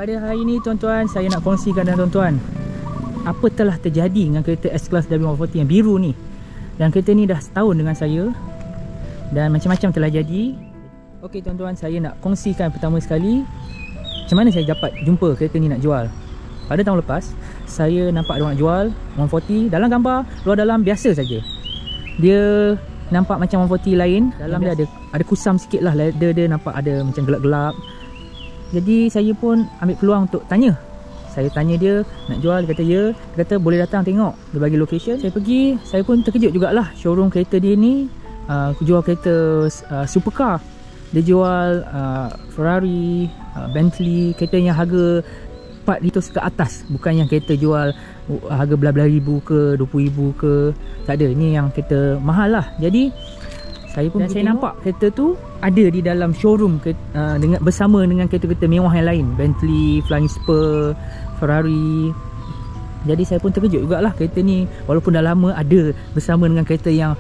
Pada hari ini tuan-tuan, saya nak kongsikan dengan tuan-tuan apa telah terjadi dengan kereta S-Class W140 yang biru ni. Dan kereta ni dah setahun dengan saya dan macam-macam telah jadi. Okey tuan-tuan, saya nak kongsikan pertama sekali macam mana saya dapat jumpa kereta ni nak jual. Pada tahun lepas, saya nampak ada orang nak jual 140. Dalam gambar, luar dalam biasa saja. Dia nampak macam 140 lain. Dalam dia ada kusam sikit lah. Leather dia nampak ada macam gelap-gelap. Jadi saya pun ambil peluang untuk tanya. Saya tanya dia nak jual, dia kata ya. Dia kata boleh datang tengok. Dia bagi location. Saya pergi, saya pun terkejut jugalah. Showroom kereta dia ni jual kereta supercar. Dia jual Ferrari, Bentley, kereta yang harga 400 ke atas. Bukan yang kereta jual harga belah-belah ribu ke 20,000 ke. Tak ada, ini yang kereta mahal lah. Jadi saya pun saya nampak kereta tu ada di dalam showroom bersama dengan kereta-kereta mewah yang lain, Bentley, Flying Spur, Ferrari. Jadi saya pun terkejut jugalah, kereta ni walaupun dah lama ada bersama dengan kereta yang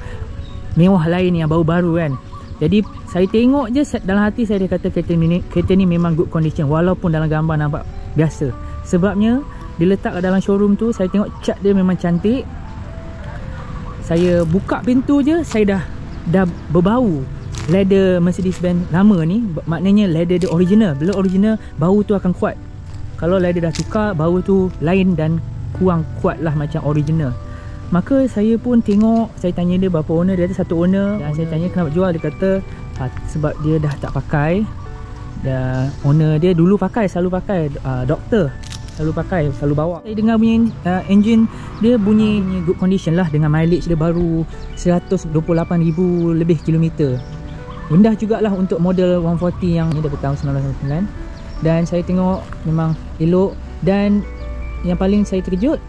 mewah lain yang baru-baru kan. Jadi saya tengok je dalam hati saya, dia kata kereta ni memang good condition walaupun dalam gambar nampak biasa. Sebabnya diletak dalam showroom tu, saya tengok cat dia memang cantik. Saya buka pintu je, saya dah berbau leather Mercedes-Benz lama ni. Maknanya leather dia original. Bila original, bau tu akan kuat. Kalau leather dah tukar, bau tu lain dan kurang kuat lah macam original. Maka saya pun tengok, saya tanya dia berapa owner. Dia ada satu owner. Dan saya tanya kenapa jual. Dia kata sebab dia dah tak pakai. Dan owner dia dulu pakai, selalu pakai, doktor selalu pakai, selalu bawa. Saya dengar bunyi engine dia bunyi good condition lah, dengan mileage dia baru 128,000 lebih kilometer. Rendah jugalah untuk model 140 yang ni dah tahun 1999. Dan saya tengok memang elok. Dan yang paling saya terkejut,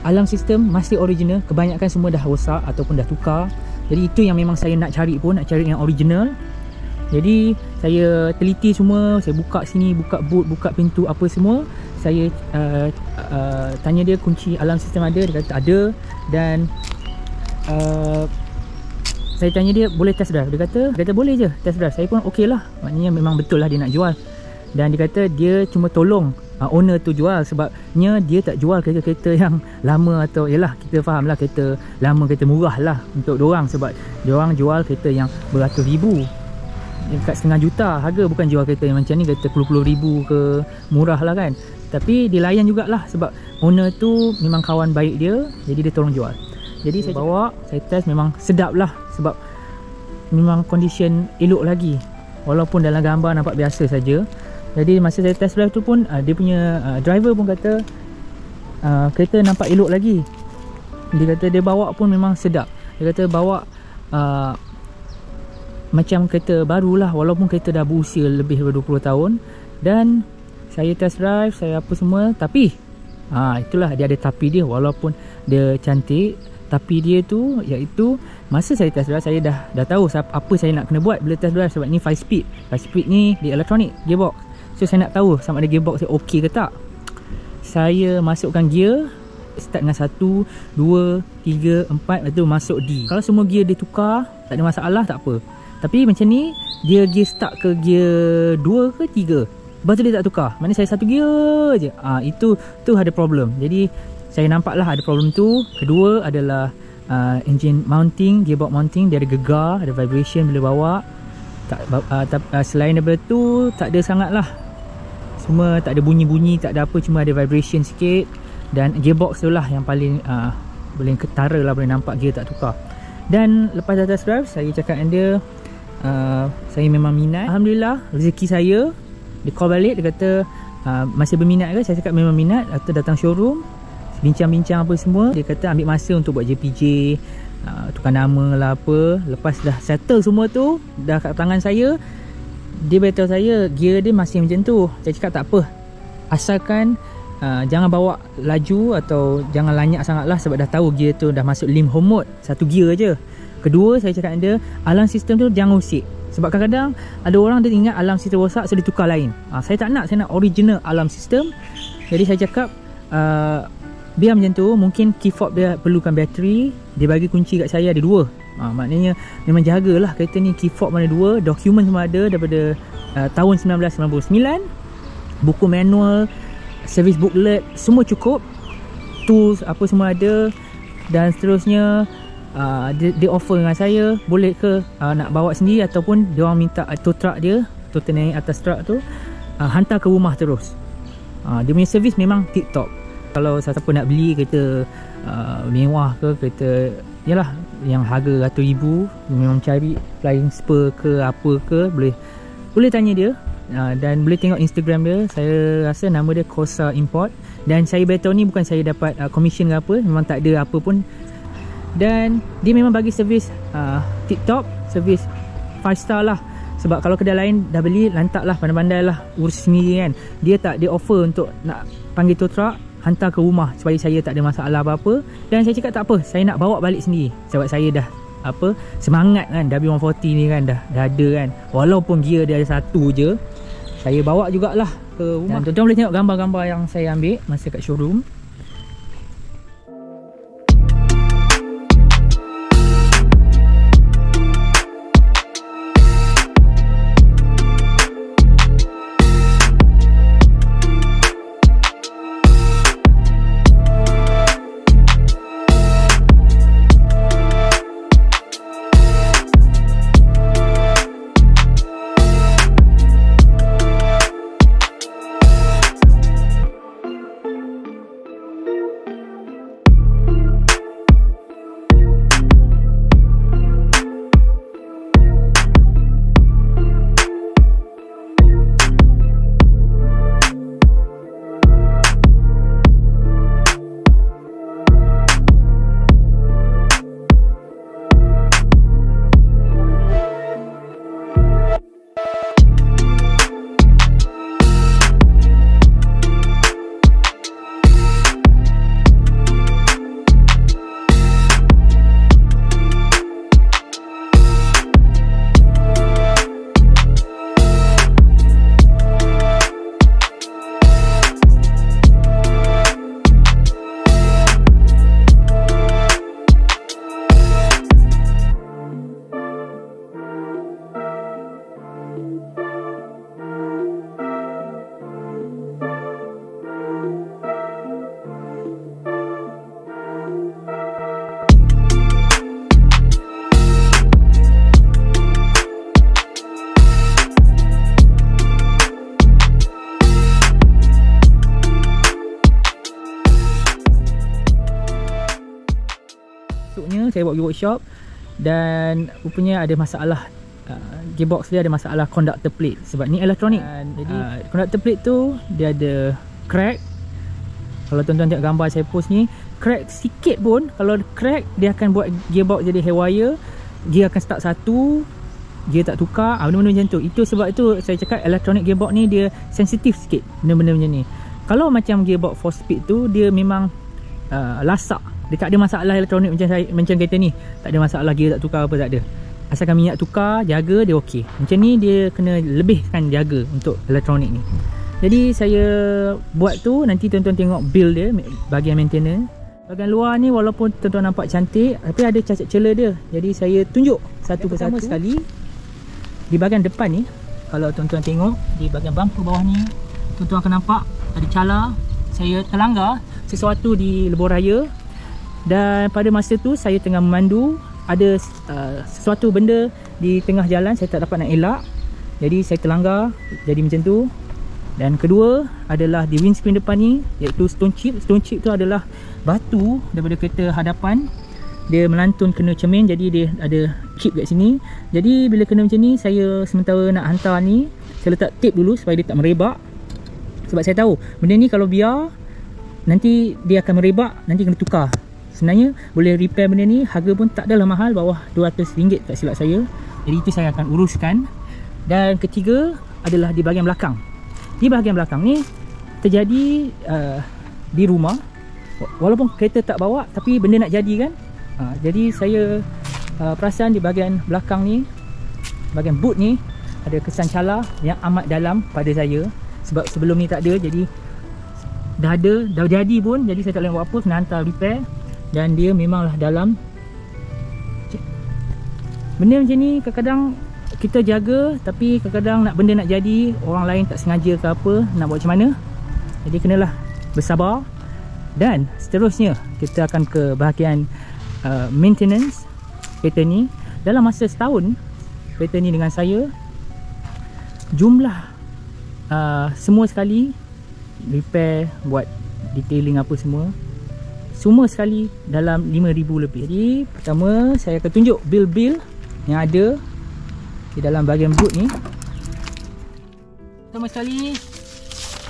alarm sistem masih original. Kebanyakan semua dah rosak ataupun dah tukar. Jadi itu yang memang saya nak cari pun, nak cari yang original. Jadi saya teliti semua, saya buka sini, buka boot, buka pintu apa semua. Saya tanya dia kunci alarm sistem ada, dia kata ada. Dan saya tanya dia boleh test drive. Dia kata boleh je test drive. Saya pun okey lah, maknanya memang betul lah dia nak jual. Dan dia kata dia cuma tolong owner tu jual, sebabnya dia tak jual kereta-kereta yang lama atau, yelah kita faham lah, kereta lama, kereta murah lah untuk diorang. Sebab diorang jual kereta yang beratus ribu, dekat setengah juta harga, bukan jual kereta yang macam ni, kereta puluh-puluh ribu ke, murah lah kan. Tapi dilayan jugalah sebab owner tu memang kawan baik dia, jadi dia tolong jual. Jadi saya bawa, saya test, memang sedap lah. Sebab memang condition elok lagi, walaupun dalam gambar nampak biasa saja. Jadi masa saya test drive tu pun dia punya driver pun kata kereta nampak elok lagi. Dia kata dia bawa pun memang sedap. Dia kata bawa macam kereta baru lah, walaupun kereta dah berusia lebih daripada 20 tahun. Dan saya test drive, saya apa semua. Tapi itulah dia ada tapi dia. Walaupun dia cantik, tapi dia tu iaitu masa saya test drive, saya dah tahu apa saya nak kena buat bila test drive. Sebab ni 5 speed. 5 speed ni di elektronik, gearbox. So saya nak tahu sama ada gearbox saya okey ke tak. Saya masukkan gear, start dengan 1, 2, 3, 4, lepas tu masuk D. Kalau semua gear dia tukar, tak ada masalah, tak apa. Tapi macam ni, dia gear start ke gear 2 ke 3, lepas tu dia tak tukar. Maknanya saya satu gear je. Itu ada problem. Jadi saya nampak lah ada problem tu. Kedua adalah engine mounting, gearbox mounting. Dia ada gegar, ada vibration bila bawa. Selain daripada tu, tak ada sangat lah. Semua tak ada bunyi-bunyi, tak ada apa, cuma ada vibration sikit. Dan gearbox tu lah yang paling boleh ketara lah, boleh nampak gear tak tukar. Dan lepas dah test drive, saya cakap dengan dia, saya memang minat. Alhamdulillah, rezeki saya. Dia call balik, dia kata masih berminat ke? Saya cakap memang minat. Atau datang showroom, bincang-bincang apa semua. Dia kata ambil masa untuk buat JPJ, tukar nama lah apa. Lepas dah settle semua tu, dah kat tangan saya, dia beritahu saya gear dia masih macam tu. Saya cakap tak apa, asalkan jangan bawa laju atau jangan lanyak sangat lah. Sebab dah tahu gear tu dah masuk limp home mode, satu gear je. Kedua, saya cakap dengan dia, alarm sistem tu jangan usik. Sebab kadang-kadang ada orang dia ingat alarm sistem rosak, so dia tukar lain. Saya tak nak, saya nak original alarm sistem. Jadi saya cakap biar macam tu. Mungkin key fob dia perlukan bateri. Dia bagi kunci kat saya ada 2. Maknanya memang jagalah kereta ni, key fob mana 2. Dokumen semua ada daripada tahun 1999. buku manual, service booklet, semua cukup. Tools apa semua ada. Dan seterusnya dia offer dengan saya, boleh ke nak bawa sendiri ataupun dia orang minta tow truck dia, tow naik atas truck tu, hantar ke rumah terus. Dia punya servis memang tip top. Kalau siapa nak beli kereta mewah ke, kereta yalah yang harga ratus ribu, memang cari flying spur ke apa ke, boleh tanya dia. Dan boleh tengok Instagram dia. Saya rasa nama dia Corsa Import. Dan saya beritahu ni bukan saya dapat commission ke apa, memang tak ada apa pun. Dan dia memang bagi servis tip top, servis 5 star lah. Sebab kalau kedai lain dah beli, lantak lah, pandai-pandai lah urus sendiri kan. Dia offer untuk nak panggil tow truck, hantar ke rumah supaya saya tak ada masalah apa-apa. Dan saya cakap tak apa, saya nak bawa balik sendiri. Sebab saya dah semangat kan, W140 ni kan dah ada kan. Walaupun gear dia ada satu je, saya bawa jugalah ke rumah. Dan tuan-tuan boleh tengok gambar-gambar yang saya ambil masa kat showroom. Saya bawa pergi workshop dan rupanya ada masalah gearbox dia ada masalah conductor plate. Sebab ni elektronik. Jadi conductor plate tu dia ada crack. Kalau tuan-tuan tengok gambar saya post ni, crack sikit pun, kalau crack dia akan buat gearbox jadi haywire. Gear akan start satu, gear tak tukar, benda-benda macam tu. Itu sebab itu saya cakap elektronik gearbox ni dia sensitif sikit, benda-benda macam ni. Kalau macam gearbox 4 speed tu, dia memang lasak. Dia tak ada masalah elektronik macam kereta ni. Tak ada masalah gear tak tukar apa, tak ada. Asalkan minyak tukar, jaga, dia okey. Macam ni dia kena lebihkan jaga untuk elektronik ni. Jadi saya buat tu, nanti tuan-tuan tengok build dia, bahagian maintenance. Bahagian luar ni walaupun tuan-tuan nampak cantik, tapi ada cacat celah dia. Jadi saya tunjuk satu persatu sekali. Di bahagian depan ni, kalau tuan-tuan tengok, di bahagian bumper bawah ni, tuan-tuan akan nampak ada calar. Saya terlanggar sesuatu di lebuh raya. Dan pada masa tu saya tengah memandu, ada sesuatu benda di tengah jalan saya tak dapat nak elak. Jadi saya terlanggar, jadi macam tu. Dan kedua adalah di windscreen depan ni, iaitu stone chip. Stone chip tu adalah batu daripada kereta hadapan. Dia melantun kena cermin, jadi dia ada chip kat sini. Jadi bila kena macam ni, saya sementara nak hantar ni, saya letak tape dulu supaya dia tak merebak. Sebab saya tahu benda ni kalau biar, nanti dia akan merebak, nanti kena tukar. Sebenarnya boleh repair benda ni, harga pun tak adalah mahal, bawah RM200 tak silap saya. Jadi itu saya akan uruskan. Dan ketiga adalah di bahagian belakang. Di bahagian belakang ni terjadi di rumah, walaupun kereta tak bawa, tapi benda nak jadi kan. Jadi saya perasan di bahagian belakang ni, bahagian boot ni, ada kesan calar yang amat dalam pada saya. Sebab sebelum ni tak ada, jadi dah jadi pun, jadi saya tak boleh buat apa, kena hantar repair. Dan dia memanglah dalam. Benda macam ni kadang-kadang kita jaga, tapi kadang-kadang benda nak jadi, orang lain tak sengaja ke apa, nak buat macam mana. Jadi kenalah bersabar. Dan seterusnya kita akan ke bahagian maintenance kereta ni. Dalam masa setahun kereta ni dengan saya, jumlah semua sekali repair, buat detailing apa semua sekali dalam 5,000 lebih. Jadi pertama saya akan tunjuk bil-bil yang ada di dalam bahagian boot ni. Pertama sekali,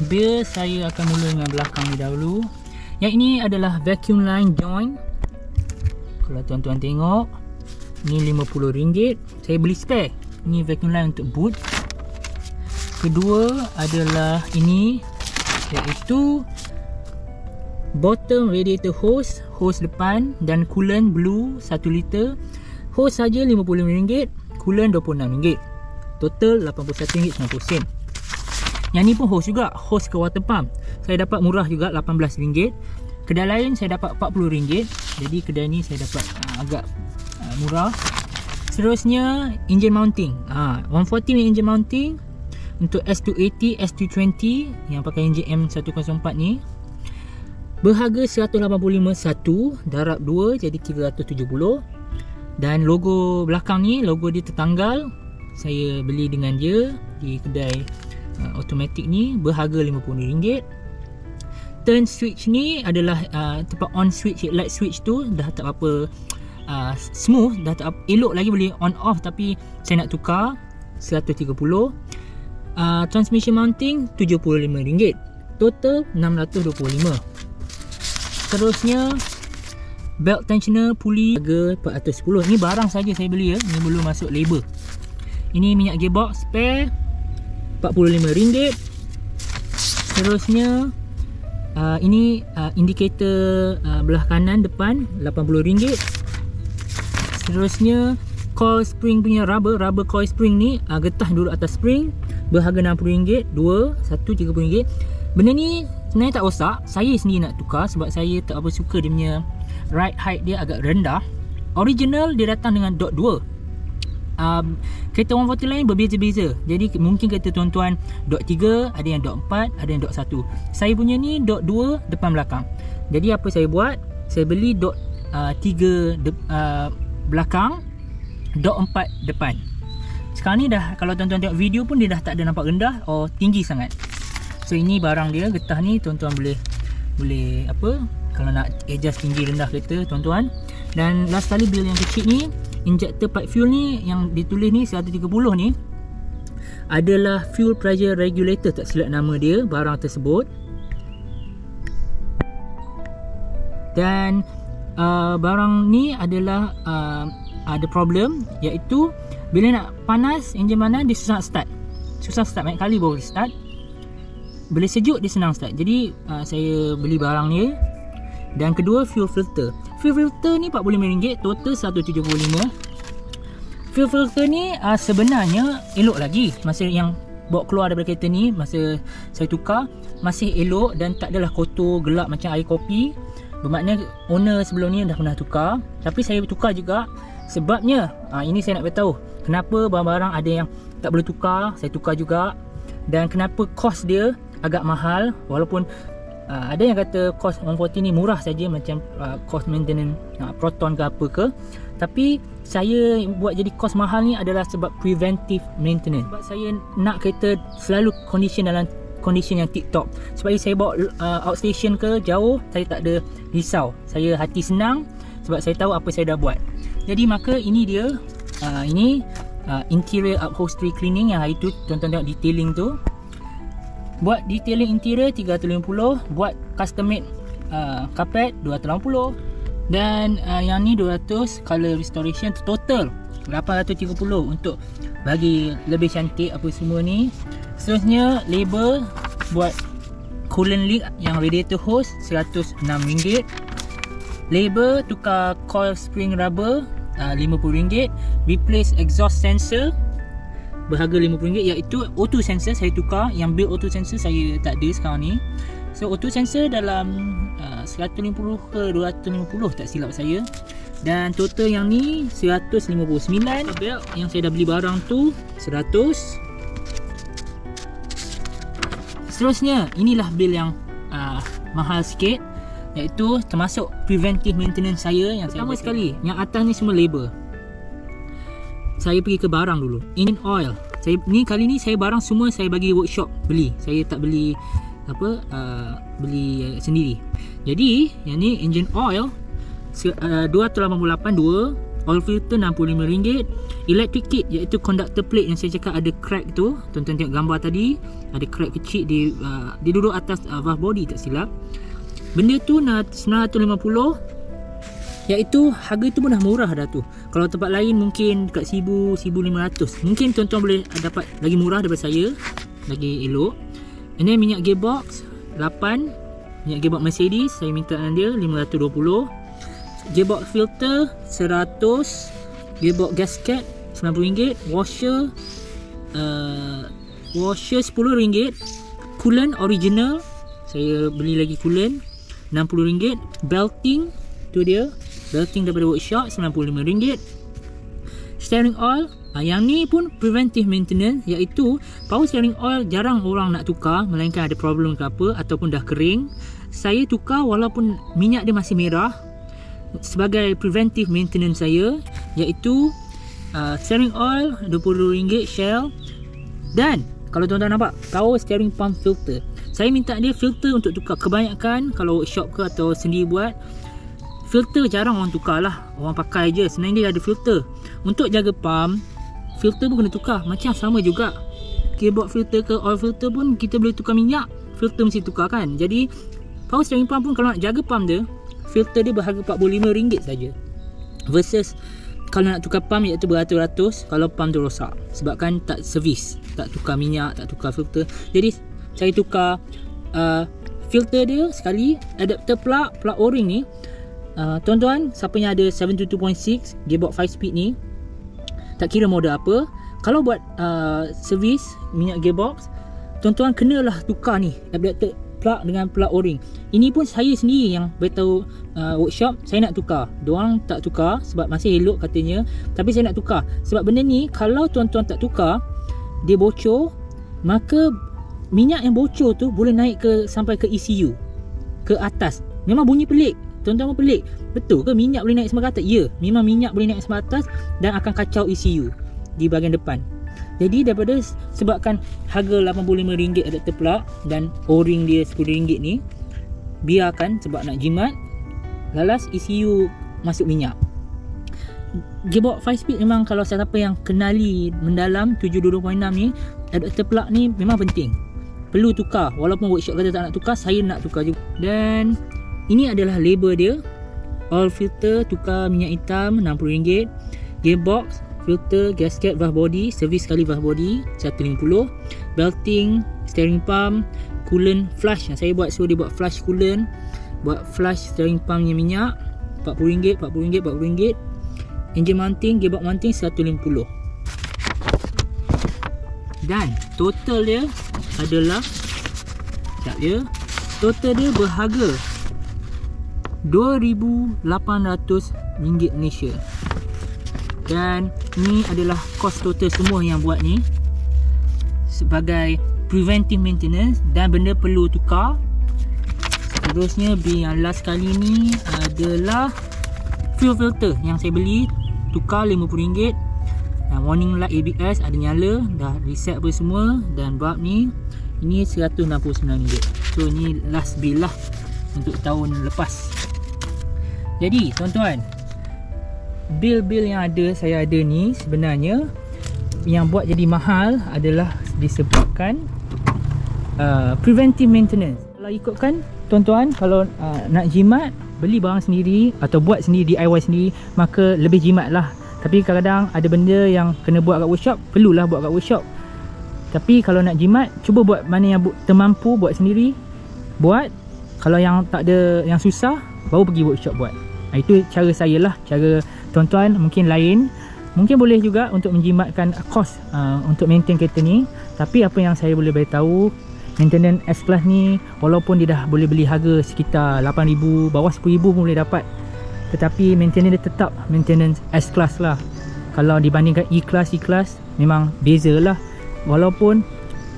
bil saya akan mula dengan belakang ni dahulu. Yang ini adalah vacuum line joint. Kalau tuan-tuan tengok, ni RM50. Saya beli spare. Ini vacuum line untuk boot. Kedua adalah ini, iaitu bottom radiator hose, hose depan, dan coolant blue 1 liter. Hose saja RM55, coolant RM26. Total RM81.90. Yang ni pun hose juga, hose ke water pump. Saya dapat murah juga, RM18. Kedai lain saya dapat RM40. Jadi kedai ni saya dapat agak murah. Seterusnya engine mounting. 140 engine mounting untuk S280, S220 yang pakai enjin M104 ni. Berharga RM185 satu, darab 2 jadi RM370. Dan logo belakang ni, logo dia tertanggal. Saya beli dengan dia di kedai automatic ni, berharga RM50. Turn switch ni adalah tempat on switch, light switch tu dah tak apa smooth, dah tak elok lagi, boleh on off, tapi saya nak tukar, RM130. Transmission mounting RM75. Total RM625. Terusnya belt tensioner pulley, harga RM410. Ni barang saja saya beli ya, ni belum masuk label. Ini minyak gearbox spare RM45. Terusnya ini indikator belah kanan depan RM80. Seterusnya coil spring punya rubber coil spring ni, getah dulu atas spring, berharga RM60. Satu RM30. Benda ni sebenarnya tak rosak, saya sendiri nak tukar sebab saya tak apa suka dia punya ride height dia agak rendah. Original dia datang dengan dot 2. Kereta 140 lain berbeza-beza. Jadi mungkin kereta tuan-tuan dot 3, ada yang dot 4, ada yang dot 1. Saya punya ni dot 2 depan belakang. Jadi apa saya buat? Saya beli dot 3 belakang, dot 4 depan. Sekarang ni dah, kalau tuan-tuan tengok video pun dia dah tak ada nampak rendah atau tinggi sangat. So ini barang dia, getah ni tuan-tuan boleh apa, kalau nak adjust tinggi rendah kereta tuan-tuan. Dan last kali bil yang kecil ni, injector pipe fuel ni yang ditulis ni 130 ni adalah fuel pressure regulator, tak silap nama dia barang tersebut. Dan barang ni adalah ada problem, iaitu bila nak panas, enjin panas dia susah start, banyak kali baru start. Bila sejuk dia senang start. Jadi saya beli barang ni. Dan kedua, fuel filter. Fuel filter ni RM45, total RM175. Fuel filter ni sebenarnya elok lagi. Masa yang bawa keluar daripada kereta ni, masa saya tukar, masih elok dan tak adalah kotor gelap macam air kopi. Bermakna owner sebelum ni dah pernah tukar. Tapi saya tukar juga sebabnya ini saya nak beritahu kenapa barang-barang ada yang tak boleh tukar, saya tukar juga. Dan kenapa kos dia agak mahal, walaupun ada yang kata kos 140 ni murah saja, macam kos maintenance Proton ke apa ke. Tapi saya buat jadi kos mahal ni adalah sebab preventive maintenance. Sebab saya nak kereta selalu dalam condition yang tip top. Sebab saya bawa outstation ke jauh, saya tak ada risau, saya hati senang sebab saya tahu apa saya dah buat. Jadi maka ini dia, ini interior upholstery cleaning yang hari tu tuan-tuan tengok detailing tu. Buat detailing interior RM350, buat custom made carpet RM280, dan yang ni RM200 color restoration, total RM830 untuk bagi lebih cantik apa semua ni. Seterusnya label buat coolant leak yang radiator hose RM106. Label tukar coil spring rubber RM50. Replace exhaust sensor berharga RM50, iaitu auto sensor saya tukar. Yang build auto sensor saya tak ada sekarang ni. So auto sensor dalam 150 ke 250 tak silap saya. Dan total yang ni 159. Belt yang saya dah beli barang tu 100. Seterusnya, inilah bil yang mahal sikit, iaitu termasuk preventive maintenance saya yang pertama sekali. Yang atas ni semua label. Saya pergi ke barang dulu. Engine oil. Kali ni saya barang semua saya bagi workshop beli. Saya tak beli beli sendiri. Jadi yang ni engine oil 288 2, oil filter RM65, electric kit iaitu conductor plate yang saya cakap ada crack tu. Tuan-tuan tengok gambar tadi, ada crack kecil dia duduk atas valve body tak silap. Benda tu 950, iaitu harga tu pun dah murah dah tu. Kalau tempat lain mungkin dekat 1000, 1500. Mungkin tuan-tuan boleh dapat lagi murah daripada saya, lagi elok. And then minyak gearbox 8, minyak gearbox Mercedes saya minta dengan dia 520. Gearbox filter 100, gearbox gasket RM90, washer RM10, coolant original saya beli lagi coolant RM60, belting tu dia, belting daripada workshop RM95. Steering oil, yang ni pun preventive maintenance, iaitu power steering oil jarang orang nak tukar melainkan ada problem ke apa ataupun dah kering. Saya tukar walaupun minyak dia masih merah sebagai preventive maintenance saya, iaitu steering oil RM20 Shell. Dan kalau tuan-tuan nampak power steering pump filter, saya minta dia filter untuk tukar. Kebanyakan kalau workshop ke atau sendiri buat, filter jarang orang tukar lah, orang pakai je, sebenarnya dia ada filter. Untuk jaga pump, filter pun kena tukar. Macam sama juga gearbox filter ke oil filter pun kita boleh tukar minyak, filter mesti tukar kan. Jadi power steering pump pun kalau nak jaga pump dia, filter dia berharga RM45 saja, versus kalau nak tukar pump iaitu beratus-ratus kalau pump tu rosak sebabkan tak servis, tak tukar minyak, tak tukar filter. Jadi saya tukar filter dia sekali. Adapter plug o-ring ni, tuan-tuan siapa yang ada 722.6 gearbox 5 speed ni, tak kira model apa, kalau buat servis minyak gearbox, tuan-tuan kenalah tukar ni adapter plug dengan plug o-ring. Ini pun saya sendiri yang beritahu workshop saya nak tukar. Diorang tak tukar sebab masih elok katanya, tapi saya nak tukar sebab benda ni kalau tuan-tuan tak tukar, dia bocor, maka minyak yang bocor tu boleh naik sampai ke ECU, ke atas. Memang bunyi pelik. Tuan-tuan pun pelik, betul ke minyak boleh naik sampai ke atas? Ya, memang minyak boleh naik sampai atas dan akan kacau ECU di bahagian depan. Jadi daripada sebabkan harga RM85 adapter plug dan o-ring dia RM10 ni, biarkan sebab nak jimat, lalas ECU masuk minyak. Gearbox 5 speed memang kalau siapa yang kenali mendalam 722.6 ni, adapter plug ni memang penting, perlu tukar. Walaupun workshop kata tak nak tukar, saya nak tukar juga. Dan ini adalah label dia. Oil filter tukar minyak hitam RM60, gearbox filter, gasket, valve body, servis sekali valve body RM150, belting, steering pump, coolant flush yang saya buat, suruh dia buat flush coolant, buat flush steering pump punya minyak RM40, engine mounting, gearbox mounting RM150. Dan total dia adalah, sekejap ya, total dia berharga RM2,800 Malaysia. Dan ni adalah kos total semua yang buat ni sebagai preventive maintenance dan benda perlu tukar. Seterusnya bil yang last kali ni adalah fuel filter yang saya beli, tukar RM50. Warning light ABS ada nyala, dah reset apa semua, dan bulb ni ini RM169. So ni last bil lah untuk tahun lepas. Jadi tuan-tuan, bil-bil yang saya ada ni sebenarnya yang buat jadi mahal adalah disebabkan preventive maintenance. Kalau ikutkan tuan-tuan, kalau nak jimat, beli barang sendiri atau buat sendiri, DIY sendiri, maka lebih jimat lah. Tapi kadang-kadang ada benda yang kena buat kat workshop, perlulah buat kat workshop. Tapi kalau nak jimat, cuba buat mana yang termampu buat sendiri, buat. Kalau yang tak ada, yang susah, baru pergi workshop buat. Itu cara saya lah. Cara tuan-tuan mungkin lain, mungkin boleh juga untuk menjimatkan kos untuk maintain kereta ni. Tapi apa yang saya boleh beritahu, maintenance S-Class ni walaupun dia dah boleh beli harga sekitar 8,000, bawah 10,000 pun boleh dapat. tetapi maintenance dia tetap maintenance S-Class lah. Kalau dibandingkan E-Class memang beza lah. Walaupun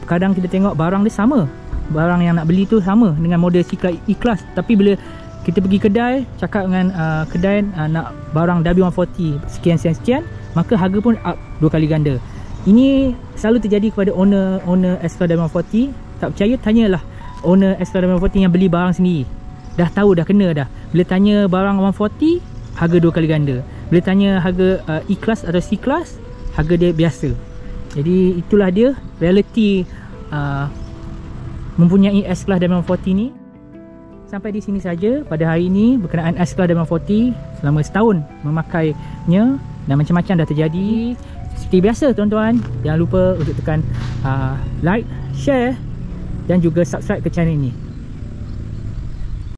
kadang kita tengok barang dia sama, barang yang nak beli tu sama dengan model C-Class, E-Class, tapi bila kita pergi kedai, cakap dengan kedai nak barang W140 sekian, maka harga pun up 2 kali ganda. Ini selalu terjadi kepada owner S-Class W140. Tak percaya, tanyalah owner S-Class W140 yang beli barang sendiri. Dah tahu, dah kena dah. Bila tanya barang 140, harga 2 kali ganda. Bila tanya harga E-Class atau C-Class, harga dia biasa. Jadi itulah dia reality mempunyai S-Class W140 ni. Sampai di sini saja pada hari ini berkenaan S-Class W140 selama setahun memakainya, dan macam-macam dah terjadi. Seperti biasa tuan-tuan, jangan lupa untuk tekan like, share dan juga subscribe ke channel ini.